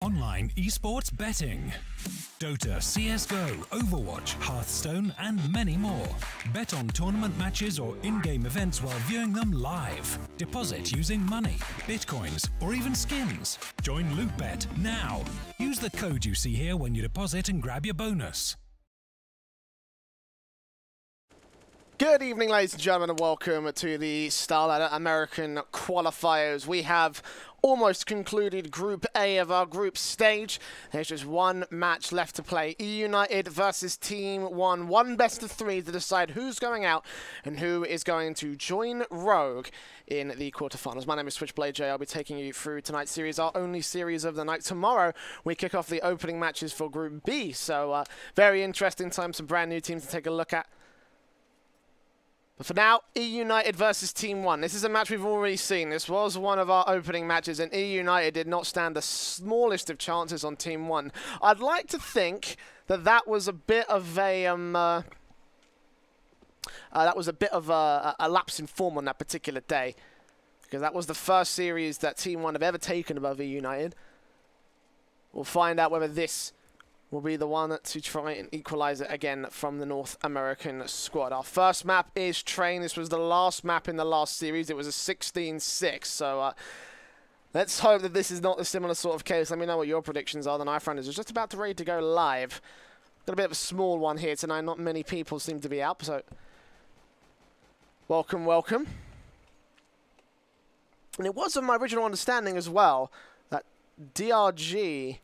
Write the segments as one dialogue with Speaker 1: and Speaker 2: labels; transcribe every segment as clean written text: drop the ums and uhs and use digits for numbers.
Speaker 1: Online esports betting. Dota, CSGO, Overwatch, Hearthstone, and many more. Bet on tournament matches or in-game events while viewing them live. Deposit using money, bitcoins, or even skins. Join LootBet now. Use the code you see here when you deposit and grab your bonus.
Speaker 2: Good evening, ladies and gentlemen, and welcome to the StarSeries American Qualifiers. We have almost concluded Group A of our group stage. There's just one match left to play. eUnited versus TeamOne. One best of three to decide who's going out and who is going to join Rogue in the quarterfinals. My name is Switchblade J. I'll be taking you through tonight's series, our only series of the night. Tomorrow, we kick off the opening matches for Group B. So, very interesting time, some brand new teams to take a look at. But for now, eUnited versus TeamOne. This is a match we've already seen. This was one of our opening matches, and eUnited did not stand the smallest of chances on TeamOne. I'd like to think that that was a bit of a lapse in form on that particular day, because that was the first series that TeamOne have ever taken above eUnited. We'll find out whether this will be the one to try and equalize it again from the North American squad. Our first map is Train. This was the last map in the last series. It was a 16-6. So let's hope that this is not a similar sort of case. Let me know what your predictions are. The Knife Runners is just about to ready to go live. Got a bit of a small one here tonight. Not many people seem to be out. So welcome, welcome. And it was of my original understanding as well that DRG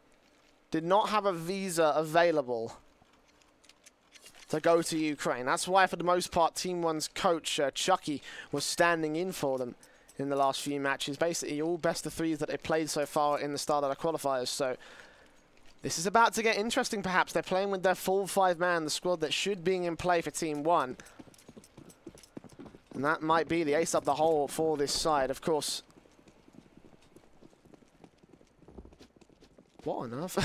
Speaker 2: did not have a visa available to go to Ukraine. That's why, for the most part, TeamOne's coach, Chucky, was standing in for them in the last few matches. Basically, all best of threes that they played so far in the StarSeries qualifiers. So this is about to get interesting, perhaps. They're playing with their full five-man, the squad that should be in play for TeamOne. And that might be the ace up the hole for this side, of course. What on earth?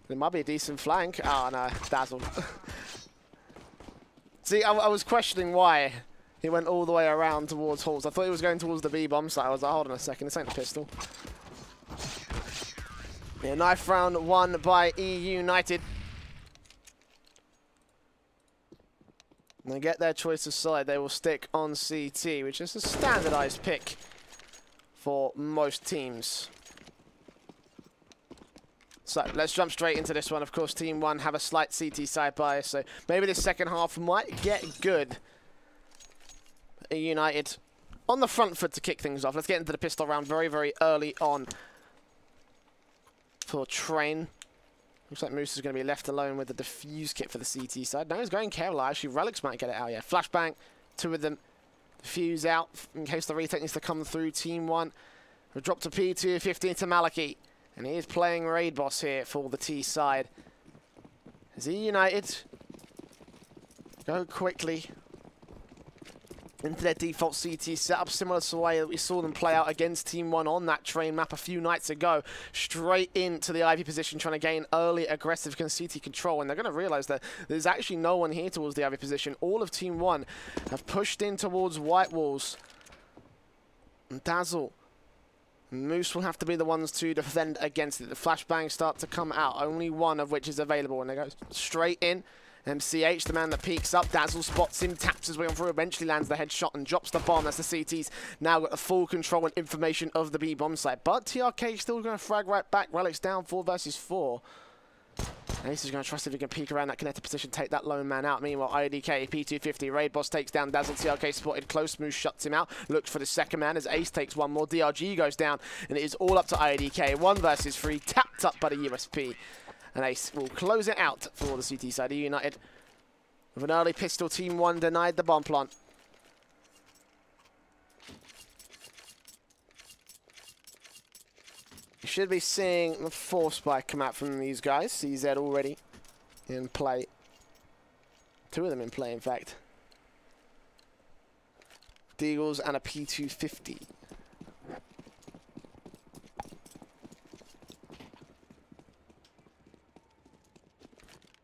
Speaker 2: It might be a decent flank. Oh, no. Dazzle. See, I was questioning why he went all the way around towards Halls. I thought he was going towards the B-bomb site. I was like, hold on a second. This ain't a pistol. Yeah, knife round won by eUnited. And they get their choice of side. They will stick on CT, which is a standardized pick for most teams. So let's jump straight into this one. Of course, TeamOne have a slight CT side bias, so maybe this second half might get good. eUnited on the front foot to kick things off. Let's get into the pistol round very, very early on for Train. Looks like Moose is going to be left alone with the defuse kit for the CT side. No, he's going careful. Actually, Relics might get it out. Yeah, flashbang, two of them. Fuse out in case the retake needs to come through. TeamOne will drop to P2, 15 to Maliki. And he is playing Raid Boss here for the T side. As eUnited go quickly into their default CT setup, similar to the way that we saw them play out against TeamOne on that Train map a few nights ago. Straight into the Ivy position, trying to gain early aggressive CT control, and they're going to realize that there's actually no one here towards the Ivy position. All of TeamOne have pushed in towards White Walls. And Dazzle, Moose will have to be the ones to defend against it. The flashbangs start to come out, only one of which is available, and they go straight in. MCH, the man that peeks up, Dazzle spots him, taps his way on through, eventually lands the headshot and drops the bomb. That's the CT's now got the full control and information of the B-bomb site. But TRK still going to frag right back. Relics down 4 versus 4. Ace is going to trust if he can peek around that connected position, take that lone man out. Meanwhile, IDK, P250, Raid Boss takes down Dazzle. TRK spotted close, Smooth shuts him out. Looks for the second man as Ace takes one more. DRG goes down, and it is all up to IDK. 1 versus 3, tapped up by the USP. And Ace will close it out for the CT side. eUnited with an early pistol. TeamOne denied the bomb plant. You should be seeing the force spike come out from these guys. CZ already in play. 2 of them in play, in fact. Deagles and a P250.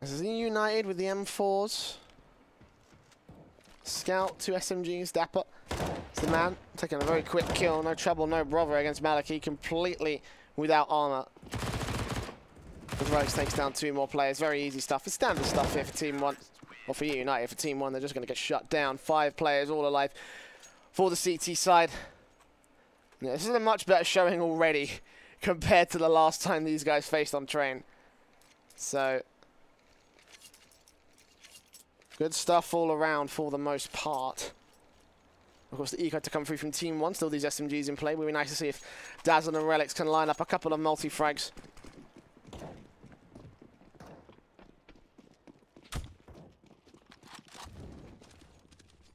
Speaker 2: This is eUnited with the M4s. Scout, 2 SMGs, Dapper. It's the man. Taking a very quick kill, no trouble, no bother against Maliki, completely without armor. As Relics takes down 2 more players, very easy stuff. It's standard stuff here for TeamOne, or for eUnited. For TeamOne, they're just going to get shut down. 5 players all alive for the CT side. Yeah, this is a much better showing already compared to the last time these guys faced on train. So, good stuff all around for the most part. Of course, the eco to come through from TeamOne. Still these SMGs in play. Would be nice to see if Dazzle and Relics can line up a couple of multi-frags.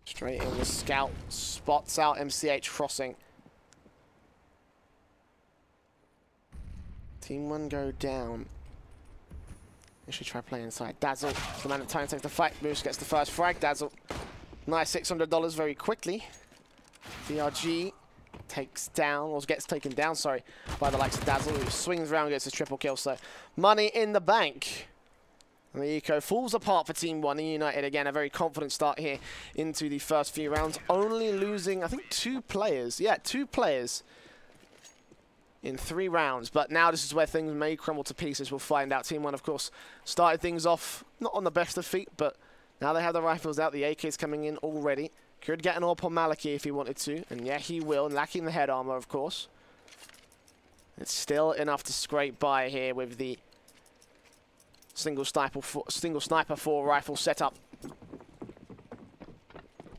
Speaker 2: Straight in the scout. Spots out MCH crossing. TeamOne go down. They should try playing inside. Dazzle, the man at time takes the fight. Moose gets the first frag. Dazzle, nice $600 very quickly. DRG takes down, or gets taken down, sorry, by the likes of Dazzle, who swings around and gets his triple kill. So, money in the bank. And the eco falls apart for TeamOne. eUnited, again, a very confident start here into the first few rounds. Only losing, I think, 2 players. Yeah, 2 players in 3 rounds. But now this is where things may crumble to pieces. We'll find out. TeamOne, of course, started things off not on the best of feet, but now they have the rifles out. The AK's coming in already. Could get an AWP on Maliki if he wanted to. And yeah, he will. Lacking the head armor, of course. It's still enough to scrape by here with the single sniper 4 rifle setup.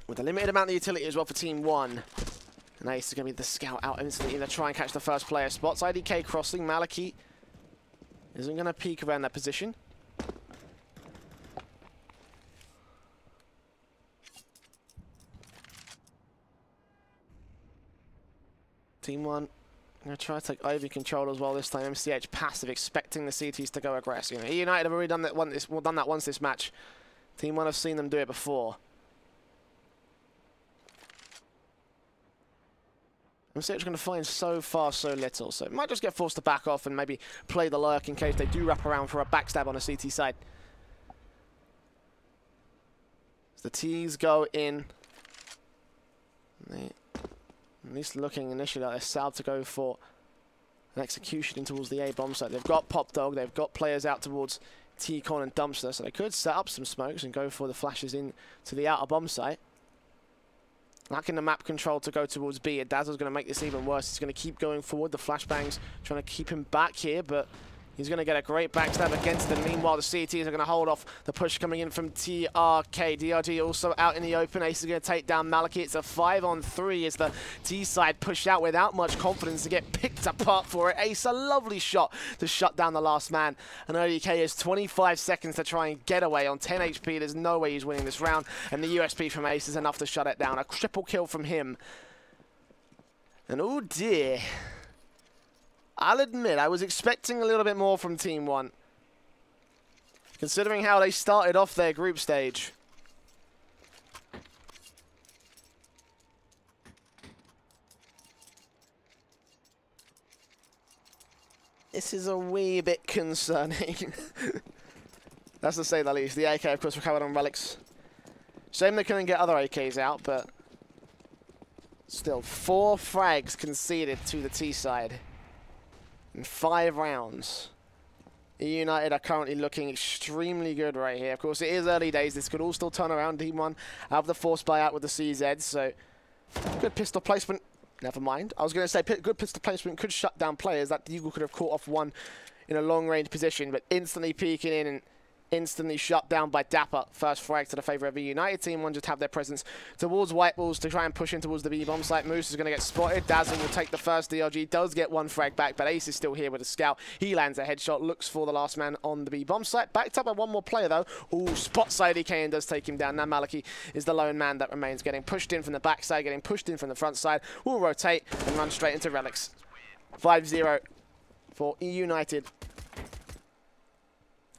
Speaker 2: With a limited amount of utility as well for TeamOne. And Ace is going to be the scout out instantly to try and catch the first player spots. IDK crossing. Maliki isn't going to peek around that position. TeamOne going to try to take over control as well this time. MCH passive, expecting the CTs to go aggressive. You know, eUnited have already done that once this match. TeamOne have seen them do it before. MCH going to find so far so little, so might just get forced to back off and maybe play the lurk in case they do wrap around for a backstab on a CT side. As the T's go in. They at least looking initially like they're south to go for an execution in towards the A bomb site. They've got Pop Dog, they've got players out towards T-Con and Dumpster, so they could set up some smokes and go for the flashes in to the outer bomb site. Lacking the map control to go towards B. Dazzle's going to make this even worse. He's going to keep going forward. The flashbangs trying to keep him back here, but he's going to get a great backstab against them. Meanwhile, the CTs are going to hold off the push coming in from TRK. DRG also out in the open. Ace is going to take down Maliki. It's a 5-on-3 as the T side push out without much confidence to get picked apart for it. Ace, a lovely shot to shut down the last man. And ODK has 25 seconds to try and get away on 10 HP. There's no way he's winning this round. And the USP from Ace is enough to shut it down. A triple kill from him. And oh dear. I'll admit, I was expecting a little bit more from TeamOne, considering how they started off their group stage. This is a wee bit concerning. That's to say the least. The AK, of course, recovered on Relics. Shame they couldn't get other AKs out, but still, 4 frags conceded to the T side in 5 rounds. eUnited are currently looking extremely good right here. Of course, it is early days. This could all still turn around. TeamOne have the force buyout with the CZ, so good pistol placement. Never mind. I was going to say good pistol placement could shut down players. That Eagle could have caught off one in a long-range position, but instantly peeking in and instantly shut down by Dapper. First frag to the favour of eUnited. TeamOne just have their presence towards White Balls to try and push in towards the B-bomb site. Moose is going to get spotted. Dazzle will take the first. DRG does get 1 frag back, but Ace is still here with a scout. He lands a headshot, looks for the last man on the B-bomb site. Backed up by 1 more player though. Ooh, spots IDK and does take him down. Now Maliki is the lone man that remains, getting pushed in from the back side, getting pushed in from the front side. Will rotate and run straight into Relics. 5-0 for eUnited.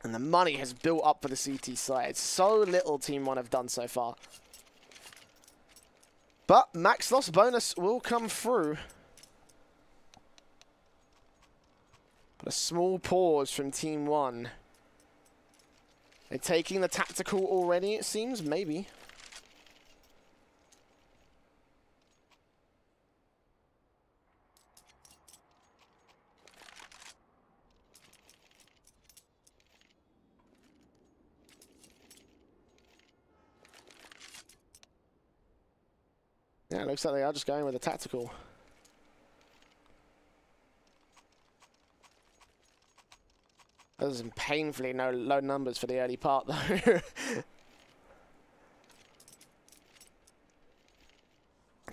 Speaker 2: And the money has built up for the CT side. So little TeamOne have done so far. But max loss bonus will come through. But a small pause from TeamOne. They're taking the tactical already, it seems. Maybe. Yeah, it looks like they are just going with a tactical. Those are some painfully low numbers for the early part, though.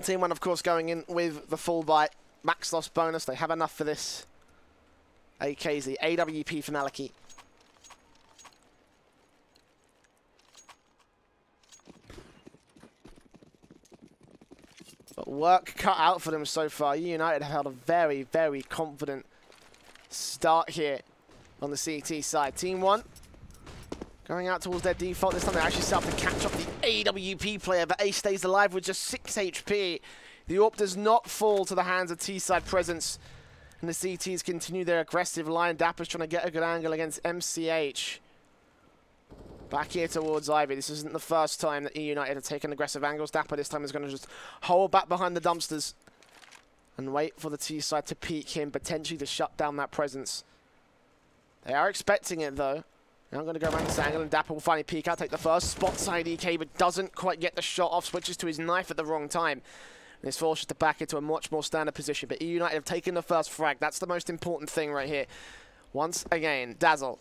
Speaker 2: TeamOne, of course, going in with the full bite. Max loss bonus. They have enough for this. AK's the AWP for Maliki. But work cut out for them so far. eUnited have held a very, very confident start here on the CT side. TeamOne going out towards their default. This time they actually set up to catch up the AWP player, but Ace stays alive with just 6 HP. The AWP does not fall to the hands of T-side presence. And the CTs continue their aggressive line. Dapper's trying to get a good angle against MCH. Back here towards Ivy. This isn't the first time that eUnited have taken aggressive angles. Dapper this time is going to just hold back behind the dumpsters and wait for the T-side to peek him, potentially to shut down that presence. They are expecting it, though. Now I'm going to go around this angle, and Dapper will finally peek out, take the first spot side EK, but doesn't quite get the shot off, switches to his knife at the wrong time. And is forced to back into a much more standard position. But eUnited have taken the first frag. That's the most important thing right here. Once again, Dazzle.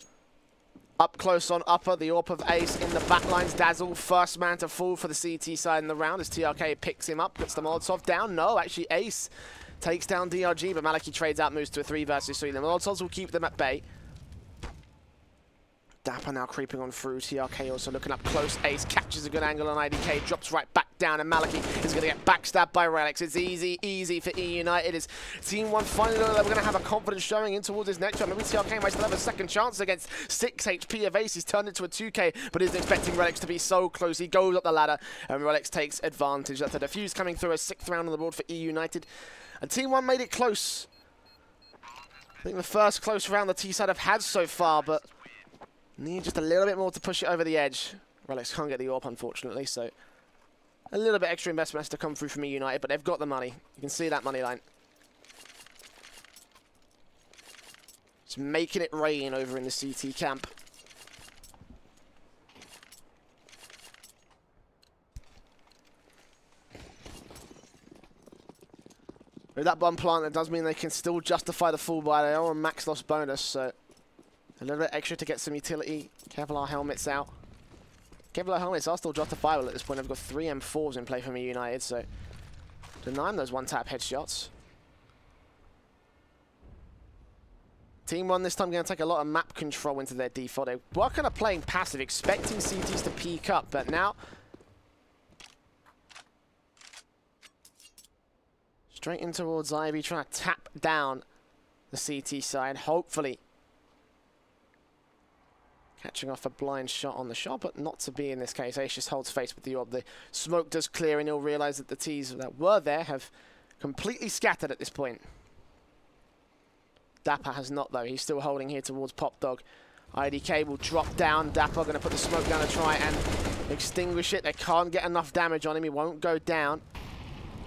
Speaker 2: Up close on upper, the AWP of Ace in the backlines. Dazzle, first man to fall for the CT side in the round as TRK picks him up, gets the Molotov down. No, actually Ace takes down DRG, but Maliki trades out, moves to a 3 versus 3. The Molotovs will keep them at bay. Dapper now creeping on through. TRK also looking up close. Ace catches a good angle on IDK, drops right back down, and Maliki is going to get backstabbed by Relics. It's easy for eUnited. As TeamOne finally know that we're going to have a confidence showing in towards his next round. Maybe TRK might still have a second chance against 6 HP of Ace. He's turned into a 2K, but isn't expecting Relics to be so close. He goes up the ladder, and Relics takes advantage. That's a defuse coming through, a 6th round on the board for eUnited. And TeamOne made it close. I think the first close round the T-side have had so far, but need just a little bit more to push it over the edge. Relics can't get the AWP, unfortunately, so a little bit extra investment has to come through from eUnited, but they've got the money. You can see that money line. It's making it rain over in the CT camp. With that bomb plant, that does mean they can still justify the full buy. They are on max loss bonus, so a little bit extra to get some utility. Kevlar helmets out. Kevlar helmets are still justifiable at this point. They've got 3 M4s in play from eUnited, so denying those one-tap headshots. TeamOne this time going to take a lot of map control into their default. They were kind of playing passive, expecting CTs to peak up, but now straight in towards Ivy, trying to tap down the CT side, hopefully catching off a blind shot on the shot, but not to be in this case. Ace just holds face with the AWP. The smoke does clear, and he'll realise that the Ts that were there have completely scattered at this point. Dapper has not, though. He's still holding here towards Pop Dog. IDK will drop down. Dapper going to put the smoke down to try and extinguish it. They can't get enough damage on him. He won't go down.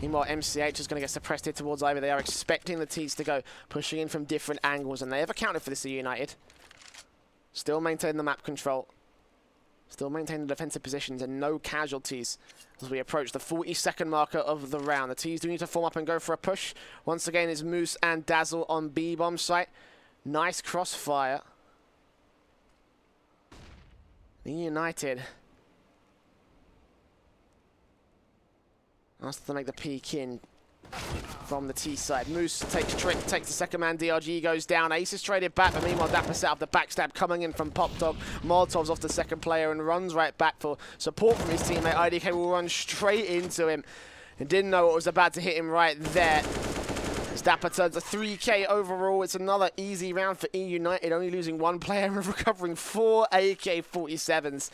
Speaker 2: Meanwhile, MCH is going to get suppressed here towards Ivy. They are expecting the Ts to go, pushing in from different angles, and they have accounted for this eUnited. Still maintain the map control. Still maintain the defensive positions and no casualties as we approach the 40-second marker of the round. The Ts do need to form up and go for a push. Once again, it's Moose and Dazzle on B-bomb site. Nice crossfire. eUnited asked to make the peek in from the T side. Moose takes trick, takes the second man. DRG goes down. Ace is traded back, but meanwhile Dapper set up the backstab coming in from Pop Dog. Molotov's off the second player and runs right back for support from his teammate. IDK will run straight into him and didn't know what was about to hit him right there. As Dapper turns a 3K overall, it's another easy round for eUnited, only losing 1 player and recovering 4 AK-47s.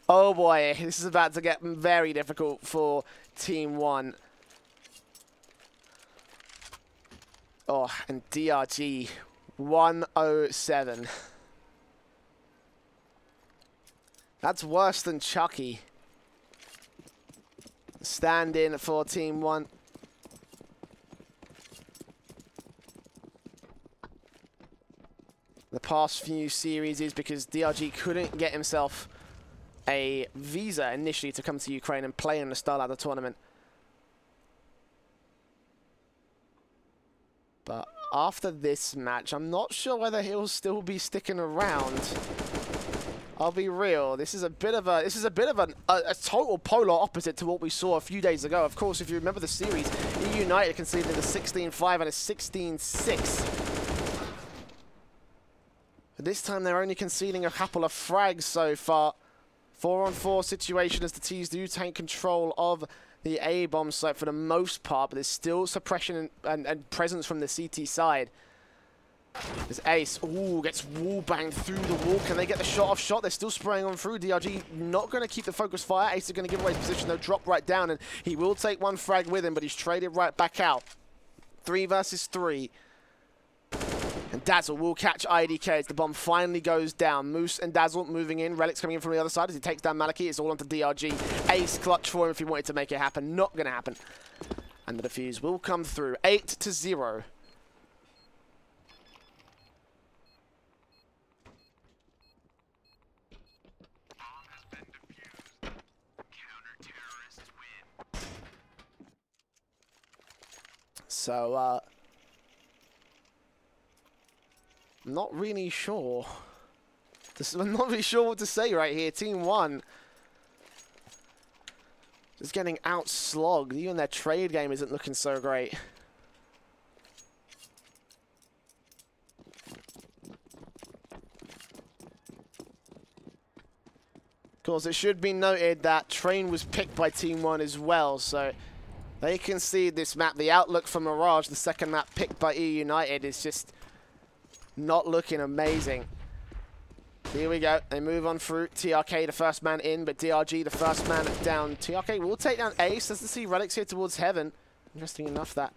Speaker 2: Oh boy, this is about to get very difficult for TeamOne. Oh, and DRG 107. That's worse than Chucky. Stand in for TeamOne. The past few series is because DRG couldn't get himself a visa initially to come to Ukraine and play in the StarLadder tournament. But after this match, I'm not sure whether he'll still be sticking around. I'll be real. This is a bit of a total polar opposite to what we saw a few days ago. Of course, if you remember the series, eUnited conceded a 16-5 and a 16-6. This time they're only conceding a couple of frags so far. 4-on-4 situation as the T's do take control of the A bomb site for the most part, but there's still suppression and presence from the CT side. As Ace, ooh, gets wall banged through the wall. Can they get the shot off shot? They're still spraying on through. DRG not going to keep the focus fire. Ace is going to give away his position. They'll drop right down, and he will take one frag with him, but he's traded right back out. 3 versus 3. And Dazzle will catch IDK as the bomb finally goes down. Moose and Dazzle moving in. Relics coming in from the other side as he takes down Maliki. It's all onto DRG. Ace clutch for him if he wanted to make it happen. Not going to happen. And the defuse will come through. 8-0. So, I'm not really sure. I'm not really sure what to say right here. TeamOne just getting outslogged. Even their trade game isn't looking so great. Of course, it should be noted that Train was picked by TeamOne as well, so they concede this map. The outlook for Mirage, the second map picked by eUnited, is just not looking amazing. Here we go. They move on through. TRK, the first man in, but DRG, the first man down. TRK will take down Ace. Doesn't see Relics here towards Heaven. Interesting enough, that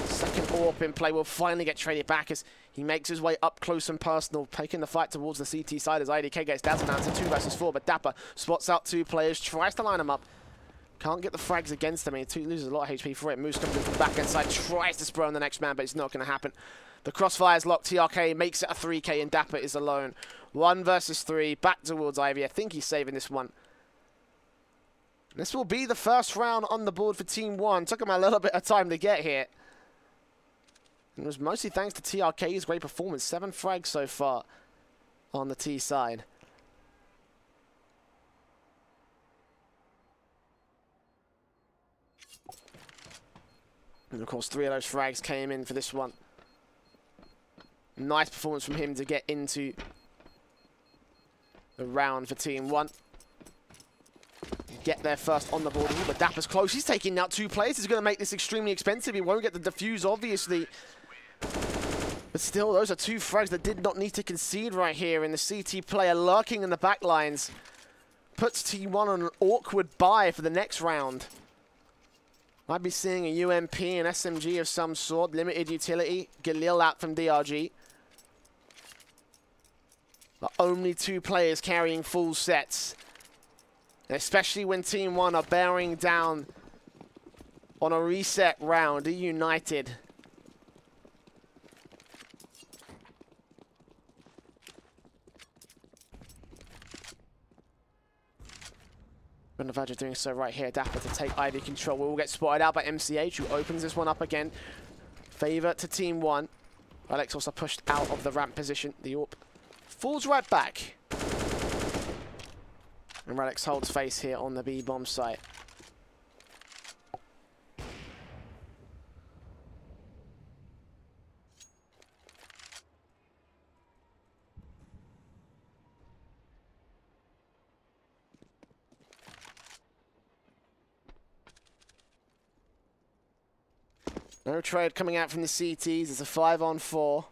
Speaker 2: second AWP in play will finally get traded back as he makes his way up close and personal, taking the fight towards the CT side as IDK gets Dazzle down to 2 versus 4, but Dapper spots out 2 players, tries to line them up. Can't get the frags against him. He loses a lot of HP for it. Moose comes in from the back end side, tries to spray on the next man, but it's not going to happen. The crossfire's locked. TRK makes it a 3K, and Dapper is alone. 1 versus 3. Back towards Ivy. I think he's saving this one. This will be the first round on the board for TeamOne. Took him a little bit of time to get here. And it was mostly thanks to TRK's great performance. 7 frags so far on the T side. And of course, 3 of those frags came in for this one. Nice performance from him to get into the round for TeamOne. Get there first on the board. But Dapper's close. He's taking out 2 players. He's going to make this extremely expensive. He won't get the defuse, obviously. But still, those are 2 frags that did not need to concede right here. And the CT player lurking in the back lines puts TeamOne on an awkward bye for the next round. Might be seeing a UMP and SMG of some sort. Limited utility. Galil out from DRG. But only 2 players carrying full sets. Especially when TeamOne are bearing down on a reset round. eUnited. Bonavage doing so right here. Dapper to take Ivy control. We will get spotted out by MCH, who opens this one up again. Favor to TeamOne. Alex also pushed out of the ramp position. The AWP falls right back. And Relics holds face here on the B-bomb site. No trade coming out from the CTs. It's a 5-on-4.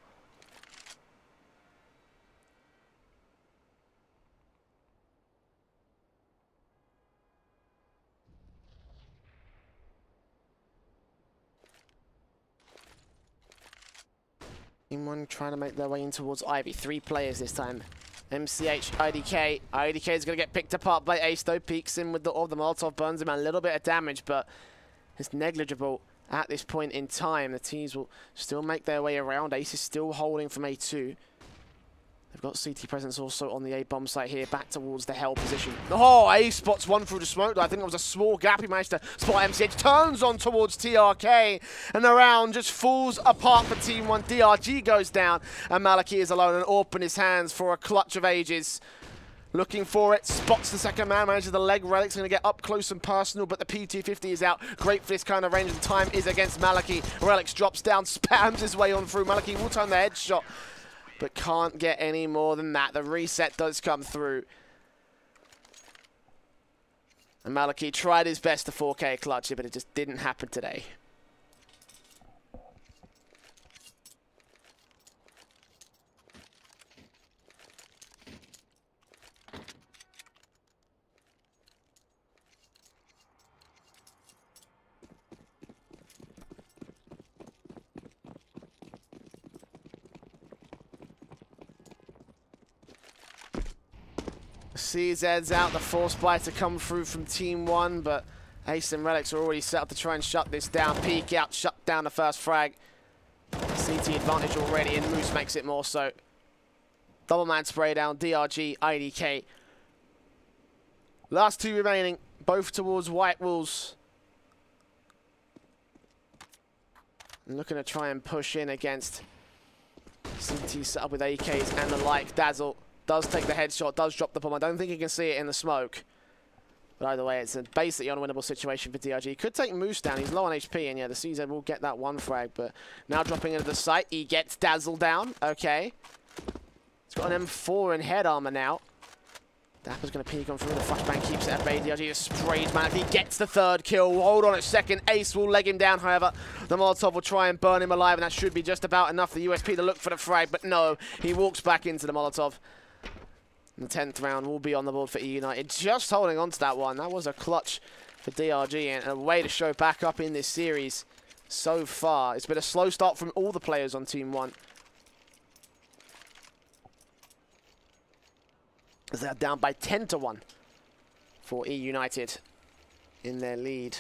Speaker 2: TeamOne trying to make their way in towards Ivy. 3 players this time. MCH, IDK. IDK is going to get picked apart by Ace, though. Peeks in with the Molotov, burns him a little bit of damage, but it's negligible at this point in time. The T's will still make their way around. Ace is still holding from A2. They've got CT presence also on the A bomb site here, back towards the hell position. Oh, A spots one through the smoke. I think it was a small gap. He managed to spot MCH, turns on towards TRK, and the round just falls apart for TeamOne. DRG goes down, and Maliki is alone, and AWP in his hands for a clutch of ages. Looking for it, spots the second man, manages the leg. Relic's going to get up close and personal, but the P250 is out. Great for this kind of range, and time is against Maliki. Relics drops down, spams his way on through. Maliki will turn the headshot, but can't get any more than that. The reset does come through. And Maliki tried his best to 4K clutch it, but it just didn't happen today. CZ's out, the force buy to come through from TeamOne, but Ace and Relics are already set up to try and shut this down. Peek out, shut down the first frag. CT advantage already, and Moose makes it more so. Double man spray down, DRG, IDK. Last two remaining, both towards White Wolves. Looking to try and push in against CT set up with AKs and the like. Dazzle does take the headshot, does drop the bomb. I don't think you can see it in the smoke. But either way, it's a basically unwinnable situation for DRG. Could take Moose down. He's low on HP, and yeah, the CZ will get that one frag. But now dropping into the site, he gets Dazzle down. Okay. He's got an M4 in head armor now. Dapper's going to peek on through. The flashbang keeps it at bay. DRG just sprays man. He gets the third kill. Hold on a second. Ace will leg him down, however. The Molotov will try and burn him alive, and that should be just about enough for the USP to look for the frag. But no, he walks back into the Molotov. The 10th round will be on the board for eUnited. Just holding on to that one. That was a clutch for DRG and a way to show back up in this series so far. It's been a slow start from all the players on TeamOne, as they're down by 10-1 for eUnited in their lead.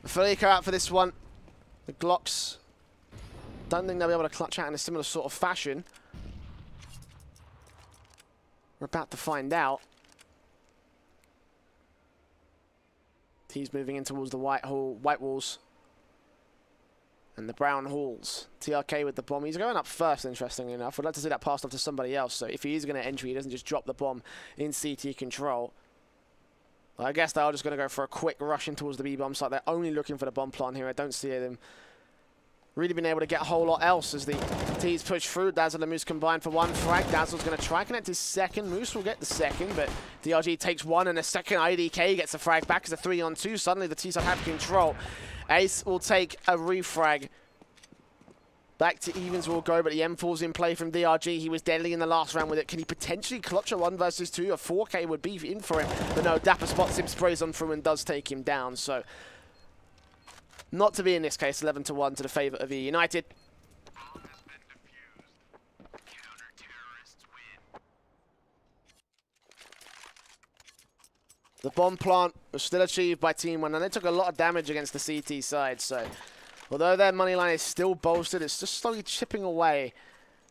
Speaker 2: Felica out for this one. The Glocks, don't think they'll be able to clutch out in a similar sort of fashion. We're about to find out. He's moving in towards the white walls and the brown halls. TRK with the bomb. He's going up first, interestingly enough. I'd like to see that passed off to somebody else. So if he is going to enter, he doesn't just drop the bomb in CT control. Well, I guess they are just going to go for a quick rush in towards the B-bomb site. They're only looking for the bomb plant here. I don't see them really being able to get a whole lot else as the T's push through. Dazzle and Moose combined for one frag. Dazzle's going to try connect his second. Moose will get the second, but DRG takes one and a second. IDK gets the frag back as a 3-on-2. Suddenly the T-side have control. Ace will take a refrag. Back to evens will go, but the M4's in play from DRG. He was deadly in the last round with it. Can he potentially clutch a 1 versus 2? A 4K would be in for him. But no, Dapper spots him, sprays on through, and does take him down. So, not to be in this case, 11-1 to the favour of eUnited. The bomb plant was still achieved by TeamOne, and they took a lot of damage against the CT side. So, although their money line is still bolstered, it's just slowly chipping away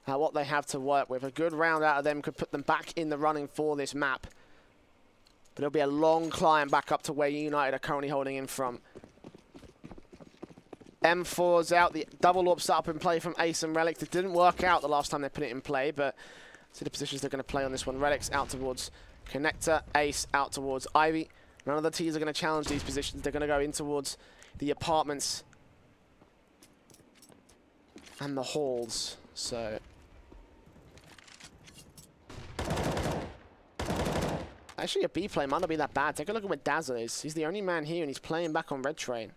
Speaker 2: at what they have to work with. A good round out of them could put them back in the running for this map. But it'll be a long climb back up to where eUnited are currently holding in from. M4's out, the double AWP set up in play from Ace and Relic. It didn't work out the last time they put it in play, but see the positions they're going to play on this one. Relic's out towards Connector, Ace out towards Ivy. None of the T's are going to challenge these positions. They're going to go in towards the apartments and the halls. So actually a B play might not be that bad. Take a look at where Dazzle is. He's the only man here and he's playing back on Red Train.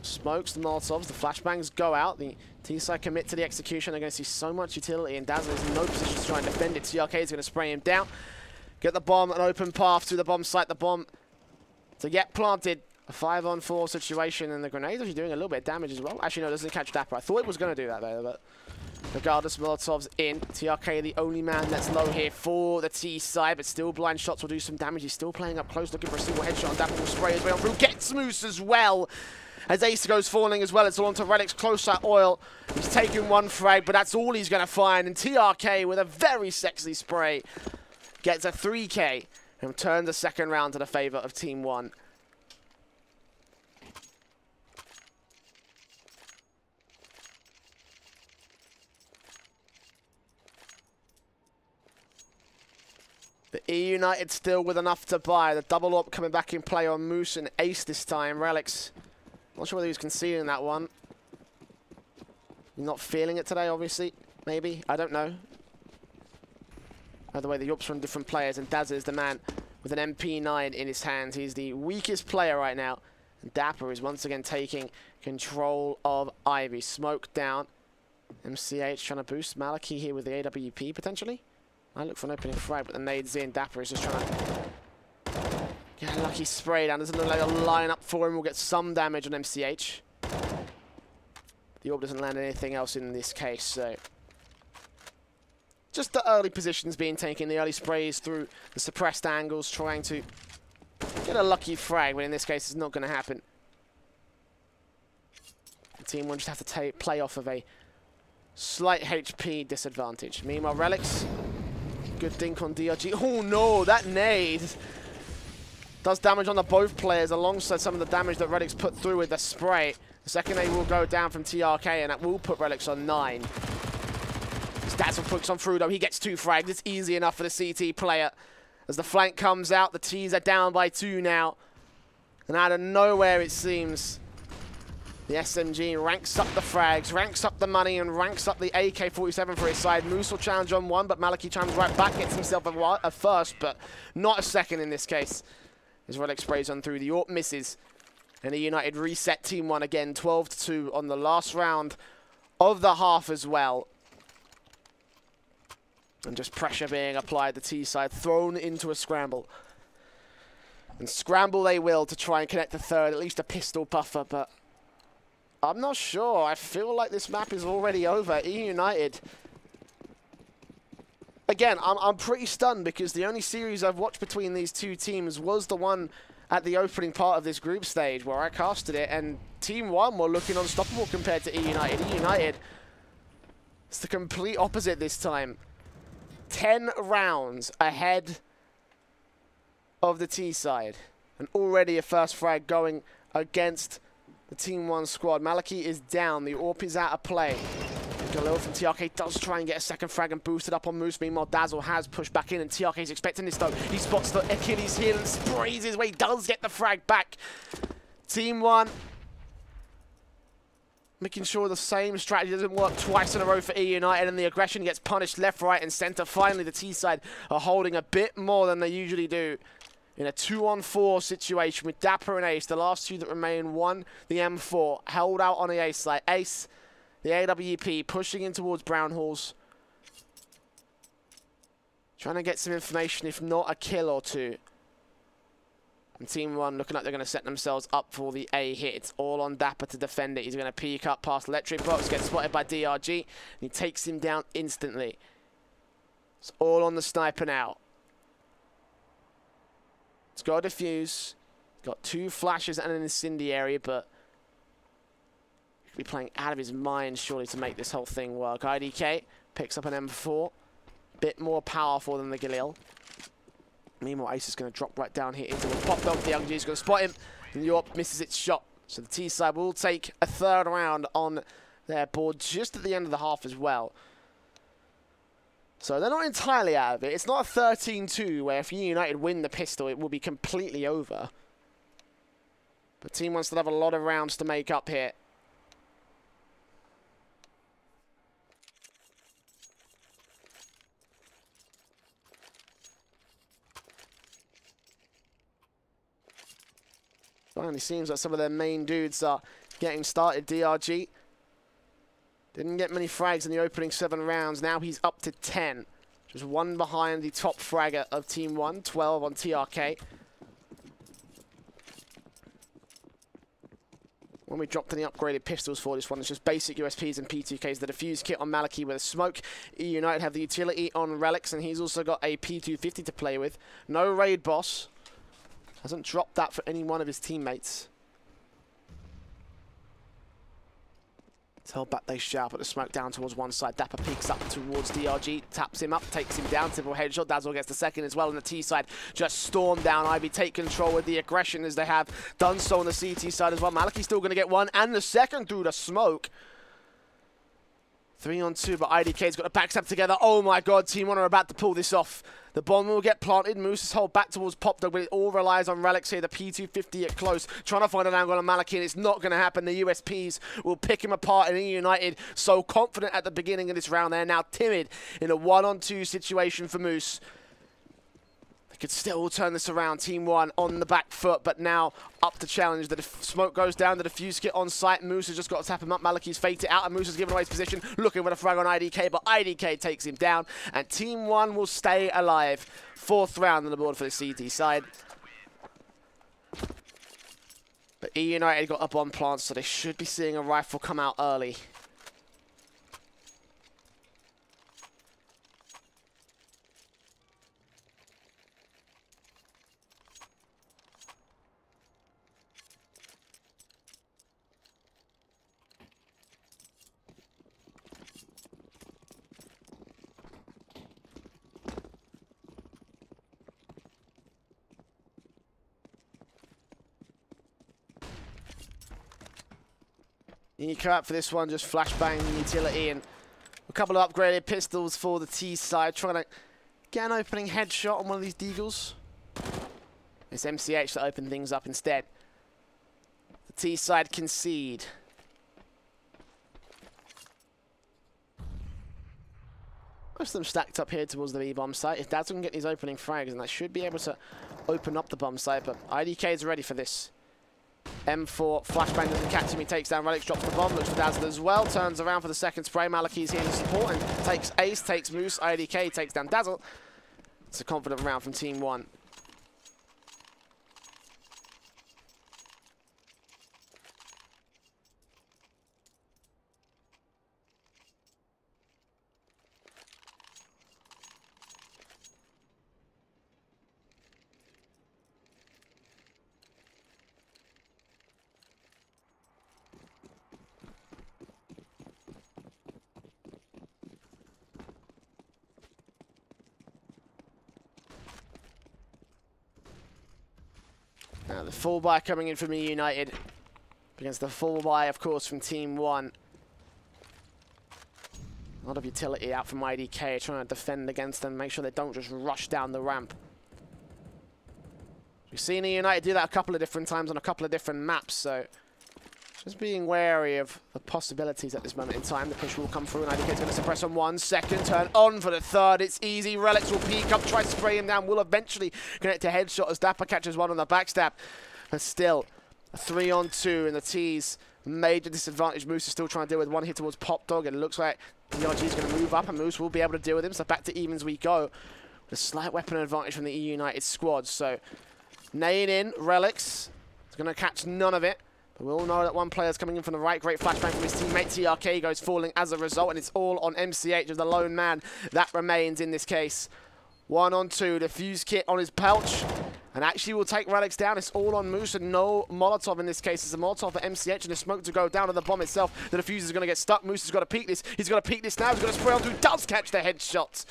Speaker 2: Smokes the Molotovs, the flashbangs go out, the T-side commit to the execution. They're going to see so much utility, and Dazzle is in no position to try and defend it. TRK is going to spray him down. Get the bomb, an open path to the bomb site. The bomb to get planted. A 5-on-4 situation, and the grenade actually doing a little bit of damage as well. Actually, no, it doesn't catch Dapper. I thought it was going to do that, though, but regardless, Molotov's in. TRK, the only man that's low here for the T side, but still blind shots will do some damage. He's still playing up close, looking for a single headshot, and Dapper will spray his way on through. Gets Moose as well. As Ace goes falling as well, it's all onto Relic's close at oil. He's taking one frag, but that's all he's going to find. And TRK, with a very sexy spray, gets a 3K and turns the second round to the favor of TeamOne. The eUnited still with enough to buy. The double AWP coming back in play on Moose and Ace this time. Relic's not sure whether he was concealing that one. You're not feeling it today, obviously. Maybe. I don't know. By the way, the AWPs from different players, and Daz is the man with an MP9 in his hands. He's the weakest player right now. And Dapper is once again taking control of Ivy. Smoke down. MCH trying to boost Maliki here with the AWP, potentially. I look for an opening frag, but the nade's in. Dapper is just trying to get a lucky spray down. Doesn't look like a line-up for him. We'll get some damage on MCH. The AWP doesn't land anything else in this case, so just the early positions being taken, the early sprays through the suppressed angles, trying to get a lucky frag, but in this case it's not going to happen. The TeamOne just have to play off of a slight HP disadvantage. Meanwhile, Relics, good dink on DRG. Oh no, that nade does damage on the both players alongside some of the damage that Relics put through with the spray. The second nade will go down from TRK, and that will put Relics on 9. Stats will push on through though. He gets 2 frags. It's easy enough for the CT player. As the flank comes out, the T's are down by 2 now. And out of nowhere, it seems, the SMG ranks up the frags, ranks up the money, and ranks up the AK-47 for his side. Moose will challenge on 1, but Maliki chimes right back, gets himself a first, but not a second in this case. As Relic sprays on through, the AWP misses. And the United reset TeamOne again, 12-2 on the last round of the half as well. And just pressure being applied, the T side thrown into a scramble. And scramble they will to try and connect the third, at least a pistol buffer, but I'm not sure. I feel like this map is already over. eUnited. Again, I'm pretty stunned because the only series I've watched between these two teams was the one at the opening part of this group stage where I casted it, and TeamOne were looking unstoppable compared to eUnited. eUnited, it's the complete opposite this time. 10 rounds ahead of the T side, and already a first frag going against the TeamOne squad. Maliki is down. The AWP is out of play. Galil from TRK does try and get a second frag and boost it up on Moose. Meanwhile, Dazzle has pushed back in, and TRK is expecting this though. He spots the Achilles heel and sprays his way. Does get the frag back. TeamOne making sure the same strategy doesn't work twice in a row for eUnited, and the aggression gets punished left, right, and center. Finally, the T side are holding a bit more than they usually do in a 2-on-4 situation with Dapper and Ace. The last two that remain, one, the M4, held out on the Ace side. Ace, the AWP, pushing in towards Brown Halls. Trying to get some information, if not a kill or two. And TeamOne looking like they're going to set themselves up for the A hit. It's all on Dapper to defend it. He's going to peek up past Electric Box, gets spotted by DRG, and he takes him down instantly. It's all on the sniper now. It's got a defuse. Got 2 flashes and an incendiary, but he could be playing out of his mind surely to make this whole thing work. IDK picks up an M4. Bit more powerful than the Galil. Meanwhile, Ace is going to drop right down here into the pop dog. The Young G is going to spot him, and York misses its shot. So the T side will take a third round on their board just at the end of the half as well. So they're not entirely out of it. It's not a 13-2 where if eUnited win the pistol, it will be completely over. But TeamOne still have a lot of rounds to make up here. Finally seems like some of their main dudes are getting started. DRG didn't get many frags in the opening 7 rounds. Now he's up to 10. Just 1 behind the top fragger of TeamOne, 12 on TRK. when we dropped any upgraded pistols for this one. It's just basic USPs and P2Ks. The defuse kit on Maliki with a smoke. eUnited have the utility on Relics, and he's also got a P250 to play with. No raid boss. Hasn't dropped that for any one of his teammates. It's held back, they shout, but the smoke down towards one side. Dapper peeks up towards DRG, taps him up, takes him down. Typical headshot. Dazzle gets the second as well on the T side. Just storm down. Ivy take control with the aggression as they have done so on the CT side as well. Maliki's still going to get one and the second through the smoke. 3 on 2, but IDK's got the backstab together. Oh my god, TeamOne are about to pull this off. The bomb will get planted. Moose is held back towards Pop Dog, but it all relies on Relics here. The P250 at close, trying to find an angle on Maliki, and it's not going to happen. The USPs will pick him apart, and eUnited so confident at the beginning of this round. They're now timid in a 1-on-2 situation for Moose. They could still turn this around. TeamOne on the back foot, but now up to challenge. The smoke goes down. The defuse kit on site. Moose has just got to tap him up. Maliki's faked it out, and Moose has given away his position, looking for the frag on IDK, but IDK takes him down, and TeamOne will stay alive. 4th round on the board for the CT side. But eUnited got a bomb plant, so they should be seeing a rifle come out early. Eco out for this one, just flashbang utility and a couple of upgraded pistols for the T side, trying to get an opening headshot on one of these deagles. It's MCH to open things up instead. The T side concede. Most of them stacked up here towards the B-bomb site. If Dazzle can get these opening frags, and that should be able to open up the bomb site, but IDK is ready for this. M4, flashbang doesn't catch him, he takes down Relics, drops the bomb, looks for Dazzle as well, turns around for the second spray. Maliki's here to support and takes Ace, takes Moose, IDK takes down Dazzle. It's a confident round from TeamOne. Now the full buy coming in from eUnited against the full buy, of course, from TeamOne. A lot of utility out from IDK, trying to defend against them, make sure they don't just rush down the ramp. We've seen eUnited do that a couple of different times on a couple of different maps, so just being wary of the possibilities at this moment in time. The push will come through, and IDK's going to suppress on 1 second, turn on for the 3rd. It's easy. Relics will peek up, try to spray him down, will eventually connect to headshot as Dapper catches one on the backstab. But still, a 3 on 2, and the T's major disadvantage. Moose is still trying to deal with one hit towards Pop Dog, and it looks like DRG is going to move up, and Moose will be able to deal with him. So back to evens we go. With a slight weapon advantage from the eUnited squad. So, nailing in, Relics is going to catch none of it. But we all know that one player's coming in from the right. Great flashbang from his teammate. TRK goes falling as a result, and it's all on MCH as the lone man that remains in this case. 1 on 2, the fuse kit on his pouch, and actually will take Relics down. It's all on Moose and no Molotov in this case. It's a Molotov for MCH and the smoke to go down to the bomb itself. The diffuser is going to get stuck. Moose has got to peek this. He's got to peek this now. He's got to spray on through. Does catch the headshot.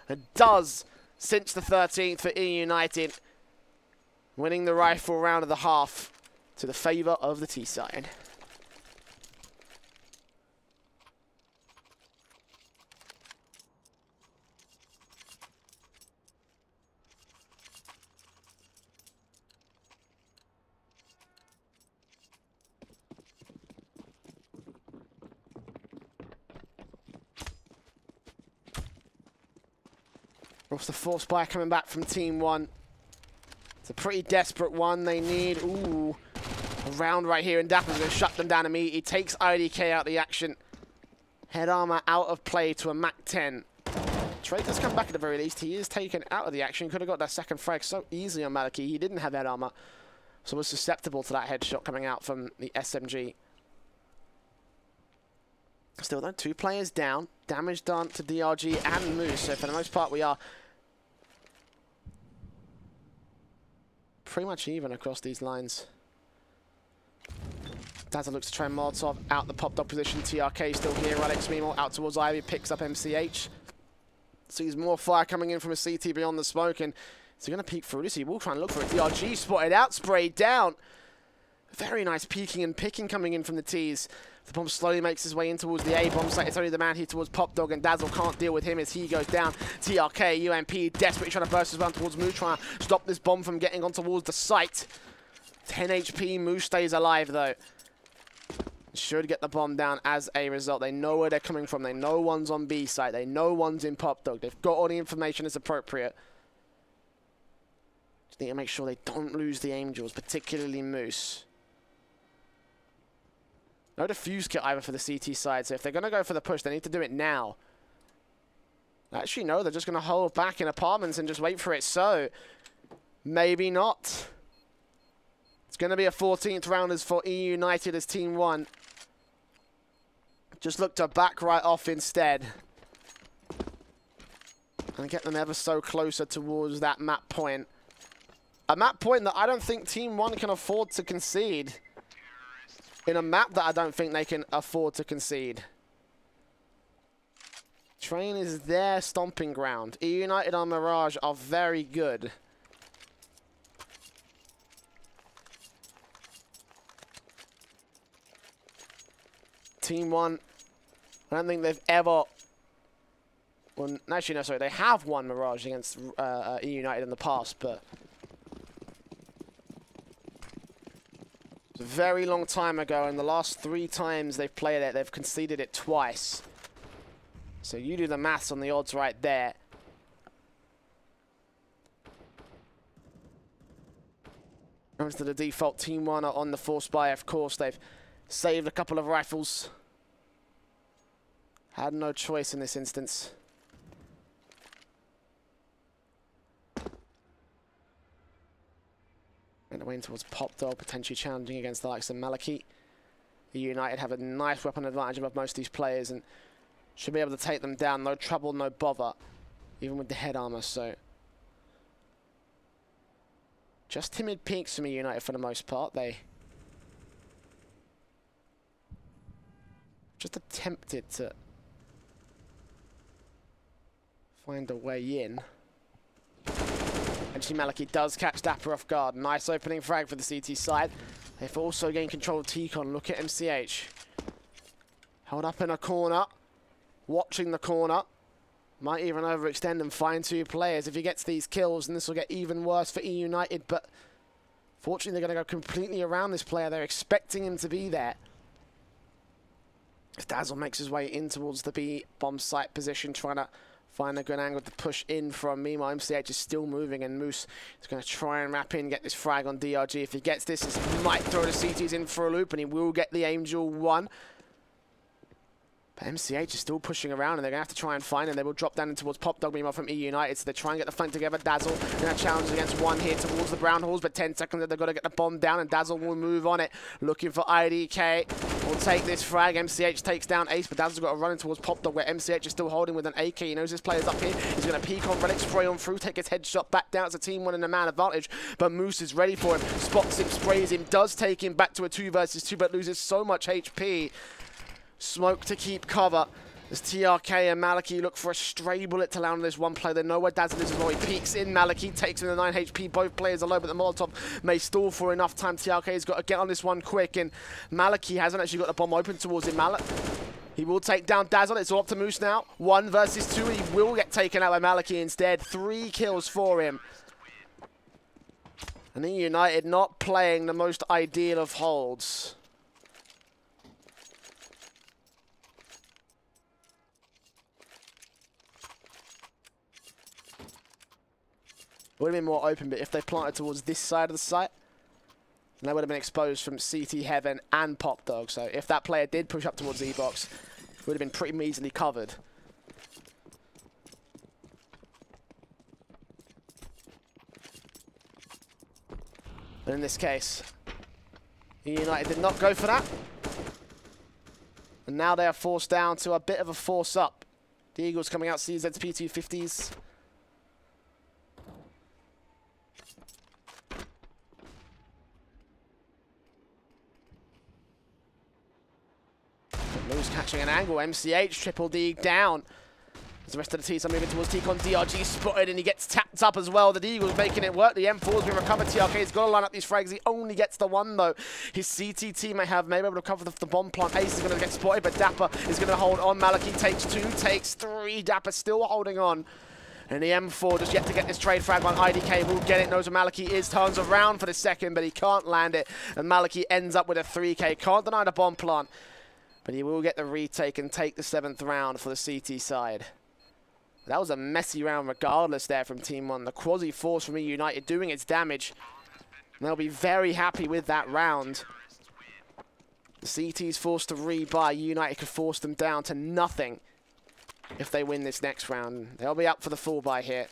Speaker 2: And does cinch the 13th for eUnited, winning the rifle round of the half to the favour of the T side. What's the force buy coming back from TeamOne? It's a pretty desperate one. They need, ooh, a round right here, and Dapper's going to shut them down immediately. He takes IDK out of the action. Head armor out of play to a Mac 10. Trey does come back at the very least. He is taken out of the action. Could have got that second frag so easily on Maliki. He didn't have head armor. So was susceptible to that headshot coming out from the SMG. Still though, 2 players down. Damage done to DRG and Moose. So for the most part, we are pretty much even across these lines. Dazzle looks to try and Molotov out the popped up position. TRK still here. Alex meanwhile out towards Ivy, picks up MCH. Sees more fire coming in from a CT beyond the smoke, and is he going to peek through this? He will try and look for it. DRG spotted out, sprayed down. Very nice peeking and picking coming in from the T's. The bomb slowly makes his way in towards the A bomb site. It's only the man here towards Pop Dog, and Dazzle can't deal with him as he goes down. TRK, UMP desperately trying to burst his round towards Moose, trying to stop this bomb from getting on towards the site. 10 HP, Moose stays alive though. Should get the bomb down as a result. They know where they're coming from. They know one's on B site. They know one's in Pop Dog. They've got all the information as appropriate. Just need to make sure they don't lose the Angels, particularly Moose. No defuse kit either for the CT side, so if they're going to go for the push, they need to do it now. Actually, no, they're just going to hold back in apartments and just wait for it, so maybe not. It's going to be a 14th rounders for eUnited as TeamOne. Just look to back right off instead. And get them ever so closer towards that map point. A map point that I don't think TeamOne can afford to concede. In a map that I don't think they can afford to concede. Train is their stomping ground. eUnited on Mirage are very good. TeamOne, I don't think they've ever... Well, actually, no, sorry. They have won Mirage against eUnited in the past, but... It's a very long time ago, and the last 3 times they've played it, they've conceded it twice. So you do the maths on the odds right there. Comes to the default, TeamOne are on the force buy, of course. They've saved a couple of rifles. Had no choice in this instance. And away towards Pop Dog, potentially challenging against the likes of Maliki. eUnited have a nice weapon advantage above most of these players and should be able to take them down. No trouble, no bother, even with the head armor. So just timid peeks from eUnited for the most part. They just attempted to find a way in. Actually, Maliki does catch Dapper off guard. Nice opening frag for the CT side. They've also gained control of T-Con. Look at MCH. Held up in a corner. Watching the corner. Might even overextend and find 2 players if he gets these kills, and this will get even worse for eUnited. But fortunately, they're going to go completely around this player. They're expecting him to be there. As Dazzle makes his way in towards the B bomb site position, trying to find a good angle to push in from. Meanwhile, MCH is still moving, and Moose is going to try and wrap in, get this frag on DRG. If he gets this, he might throw the CTs in for a loop, and he will get the Angel 1. But MCH is still pushing around, and they're going to have to try and find him. They will drop down in towards Pop Dog, meanwhile, from eUnited. So they try and get the flank together. Dazzle in a challenge against 1 here towards the Brown Halls, but 10 seconds, they've got to get the bomb down, and Dazzle will move on it. Looking for IDK. Will take this frag. MCH takes down Ace, but Dazzle's got to run in towards Pop Dog, where MCH is still holding with an AK. He knows his player's up here. He's going to peek on Relic, spray on through, take his headshot back down. It's a TeamOne in a man advantage, but Moose is ready for him. Spots him, sprays him, does take him back to a 2 versus 2, but loses so much HP. Smoke to keep cover. As TRK and Maliki look for a stray bullet to land on this one player. They know where Dazzle is as well. He peeks in. Maliki takes in the 9 HP. Both players are low, but the Molotov may stall for enough time. TRK's got to get on this one quick, and Maliki hasn't actually got the bomb open towards him. He will take down Dazzle. It's all up to Moose now. 1 versus 2. He will get taken out by Maliki instead. 3 kills for him. And eUnited not playing the most ideal of holds. Would have been more open, but if they planted towards this side of the site, then they would have been exposed from CT Heaven and Pop Dog. So if that player did push up towards E-Box, it would have been pretty easily covered. But in this case, eUnited did not go for that. And now they are forced down to a bit of a force up. The Eagles coming out CZ's P250s. Moose catching an angle. MCH, Triple D down. As the rest of the teams are moving towards TeamOne. DRG spotted and he gets tapped up as well. The Eagles making it work. The M4's been recovered. TRK's got to line up these frags. He only gets the one though. His CT team may have maybe able to cover the bomb plant. Ace is going to get spotted, but Dapper is going to hold on. Maliki takes 2, takes 3. Dapper still holding on. And the M4 just yet to get this trade frag on. IDK will get it. Knows where Maliki is. Turns around for the second, but he can't land it. And Maliki ends up with a 3K. Can't deny the bomb plant. But he will get the retake and take the 7th round for the CT side. That was a messy round regardless there from TeamOne. The quasi-force from eUnited doing its damage. And they'll be very happy with that round. The CT's forced to rebuy. eUnited could force them down to nothing if they win this next round. They'll be up for the full buy here.